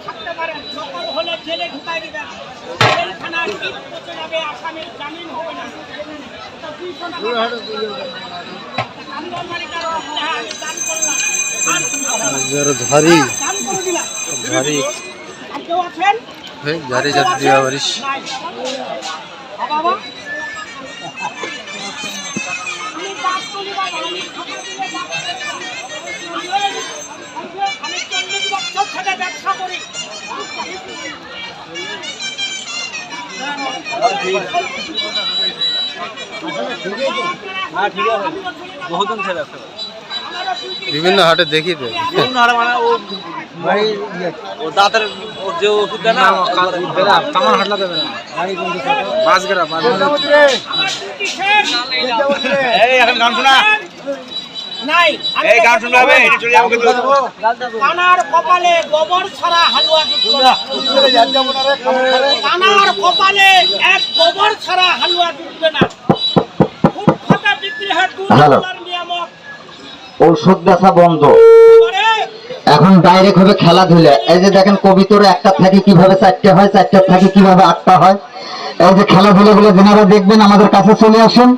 থাকতে পারেন, সকল হলে জেলে ঢুকাই দিবেন, জেলখানার ইট পচে যাবে, আসামির জামিন হবে না। ব্যবসা করি বিভিন্ন হাটে দেখি তো দাঁতের যে ওষুধ দেয় না কামার হাটলা দেবে না এখন গান শোনা নাই, এই গান শুনতে হবে, চলে যাবো কিন্তু কানার কপালে গোবর ছাড়া হালুয়া জুটবে না। কানার কপালে এক গোবর ছাড়া হালুয়া জুটবে না। খুব ফাটা বিক্রি হয় নিয়ামক, ঔষধ বেচা বন্ধ, এখন ডাইরেক্ট হবে খেলাধুলা। এই যে দেখেন কবিতরে একটা থেকে কিভাবে 4টে হয়, 4টার থেকে কিভাবে 8টা হয়। এই যে খেলাধুলা গুলো যারা দেখবেন আমাদের কাছে চলে আসুন।